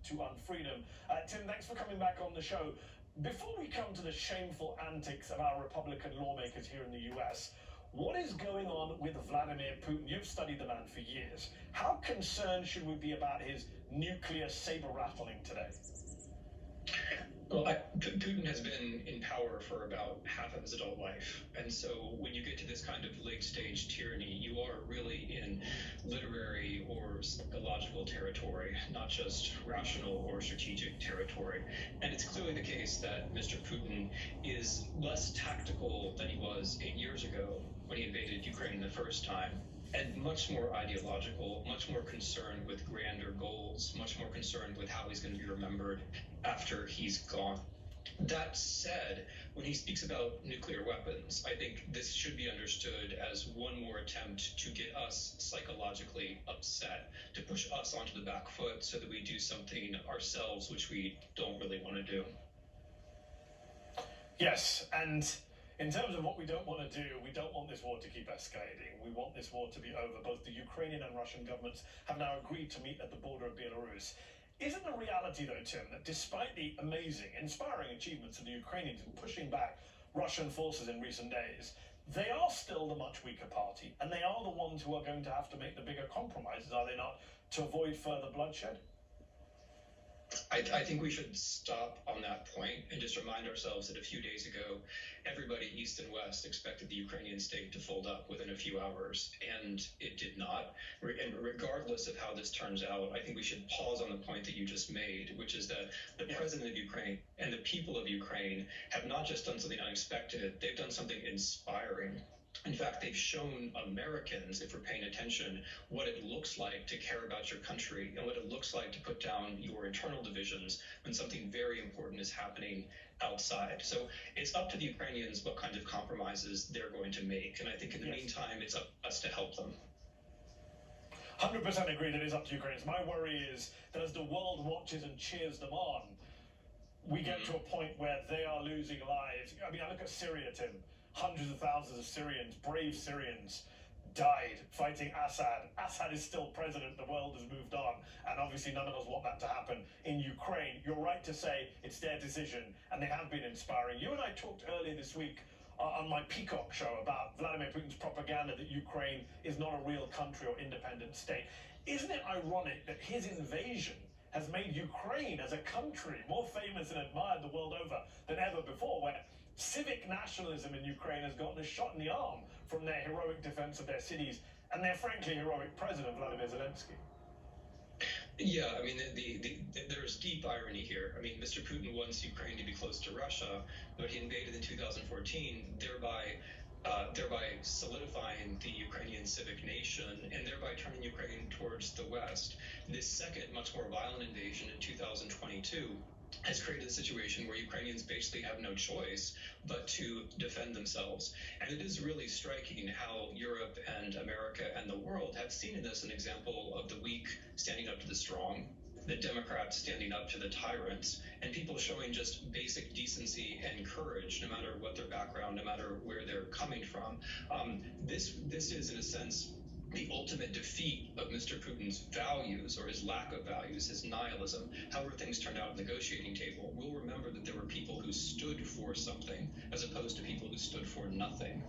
to unfreedom. Tim, thanks for coming back on the show. Before we come to the shameful antics of our Republican lawmakers here in the US, what is going on with Vladimir Putin? You've studied the man for years. How concerned should we be about his nuclear saber rattling today? Well, Putin has been in power for about half of his adult life. And so when you get to this kind of late stage tyranny, you are really in literary or psychological territory, not just rational or strategic territory. And it's clearly the case that Mr. Putin is less tactical than he was 8 years ago when he invaded Ukraine the first time, and much more ideological, much more concerned with grander goals, much more concerned with how he's going to be remembered after he's gone. That said, when he speaks about nuclear weapons, I think this should be understood as one more attempt to get us psychologically upset, to push us onto the back foot so that we do something ourselves which we don't really want to do. Yes, and in terms of what we don't want to do, we don't want this war to keep escalating. We want this war to be over. Both the Ukrainian and Russian governments have now agreed to meet at the border of Belarus. Isn't the reality, though, Tim, that despite the amazing, inspiring achievements of the Ukrainians in pushing back Russian forces in recent days, they are still the much weaker party, and they are the ones who are going to have to make the bigger compromises, are they not, to avoid further bloodshed? I think we should stop on that point and just remind ourselves that a few days ago, everybody east and west expected the Ukrainian state to fold up within a few hours, and it did not. And regardless of how this turns out, I think we should pause on the point that you just made, which is that the president of Ukraine and the people of Ukraine have not just done something unexpected, they've done something inspiring. In fact, they've shown Americans, if we're paying attention, what it looks like to care about your country and what it looks like to put down your internal divisions when something very important is happening outside. So it's up to the Ukrainians what kinds of compromises they're going to make. And I think in the meantime, it's up to us to help them. 100% agree that it's up to Ukrainians. My worry is that as the world watches and cheers them on, we get to a point where they are losing lives. I mean, I look at Syria, Tim. Hundreds of thousands of Syrians, brave Syrians, died fighting Assad. Assad is still president. The world has moved on. And obviously none of us want that to happen in Ukraine. You're right to say it's their decision, and they have been inspiring. You and I talked earlier this week on my Peacock show about Vladimir Putin's propaganda that Ukraine is not a real country or independent state. Isn't it ironic that his invasion has made Ukraine as a country more famous and admired the world over than ever before, where civic nationalism in Ukraine has gotten a shot in the arm from their heroic defense of their cities and their frankly heroic president, Vladimir Zelensky? Yeah, I mean, there's deep irony here. I mean, Mr. Putin wants Ukraine to be close to Russia, but he invaded in 2014, thereby solidifying the Ukrainian civic nation and thereby turning Ukraine towards the West. This second, much more violent invasion in 2022 has created a situation where Ukrainians basically have no choice but to defend themselves. And it is really striking how Europe and America and the world have seen in this an example of the weak standing up to the strong, the Democrats standing up to the tyrants, and people showing just basic decency and courage, no matter what their background, no matter where they're coming from. This is, in a sense, the ultimate defeat of Mr. Putin's values, or his lack of values, his nihilism. However things turned out at the negotiating table, we'll remember that there were people who stood for something as opposed to people who stood for nothing.